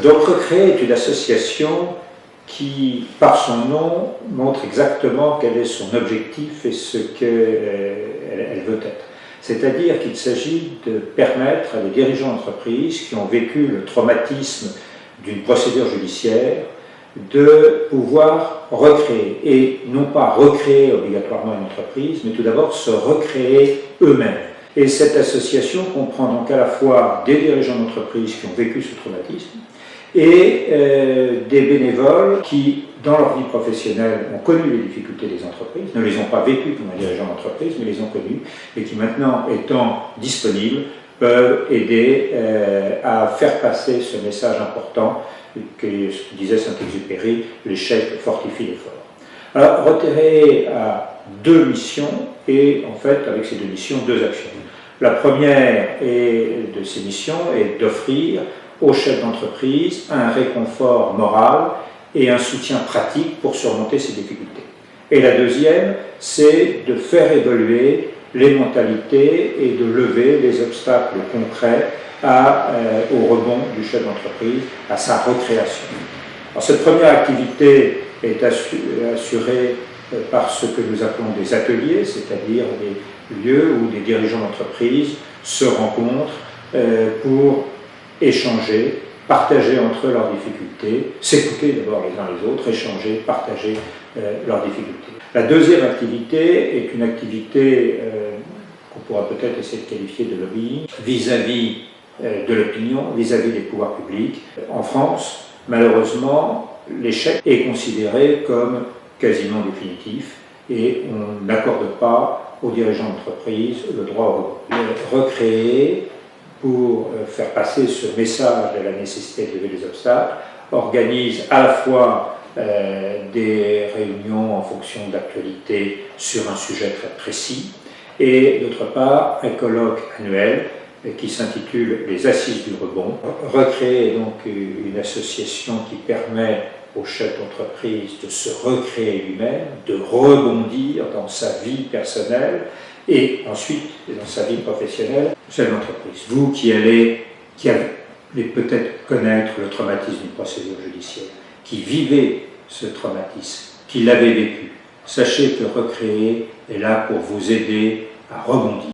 Donc Recréer est une association qui, par son nom, montre exactement quel est son objectif et ce qu'elle veut être. C'est-à-dire qu'il s'agit de permettre à des dirigeants d'entreprise qui ont vécu le traumatisme d'une procédure judiciaire de pouvoir recréer, et non pas recréer obligatoirement une entreprise, mais tout d'abord se recréer eux-mêmes. Et cette association comprend donc à la fois des dirigeants d'entreprise qui ont vécu ce traumatisme et des bénévoles qui, dans leur vie professionnelle, ont connu les difficultés des entreprises, ne les ont pas vécues comme un dirigeant d'entreprise, mais les ont connues, et qui maintenant, étant disponibles, peuvent aider à faire passer ce message important que disait Saint-Exupéry, l'échec fortifie l'effort. Alors, Recréer a deux missions, et en fait, avec ces deux missions, deux actions. La première de ces missions est d'offrir aux chefs d'entreprise un réconfort moral et un soutien pratique pour surmonter ces difficultés. Et la deuxième, c'est de faire évoluer les mentalités et de lever les obstacles concrets au rebond du chef d'entreprise, à sa recréation. Alors, cette première activité est assurée par ce que nous appelons des ateliers, c'est-à-dire des lieux où des dirigeants d'entreprise se rencontrent pour échanger, partager entre eux leurs difficultés, s'écouter d'abord les uns les autres, échanger, partager leurs difficultés. La deuxième activité est une activité qu'on pourra peut-être essayer de qualifier de lobbying vis-à-vis de l'opinion, vis-à-vis des pouvoirs publics. En France, malheureusement, l'échec est considéré comme quasiment définitif et on n'accorde pas aux dirigeants d'entreprise le droit au recréer pour faire passer ce message de la nécessité de lever les obstacles, organise à la fois des réunions en fonction d'actualité sur un sujet très précis, et d'autre part un colloque annuel qui s'intitule les Assises du rebond. Recréer est donc une association qui permet au chef d'entreprise de se recréer lui-même, de rebondir dans sa vie personnelle et ensuite dans sa vie professionnelle, chef d'entreprise. Vous qui allez peut-être connaître le traumatisme d'une procédure judiciaire, qui vivez ce traumatisme, qui l'avez vécu, sachez que Recréer est là pour vous aider à rebondir.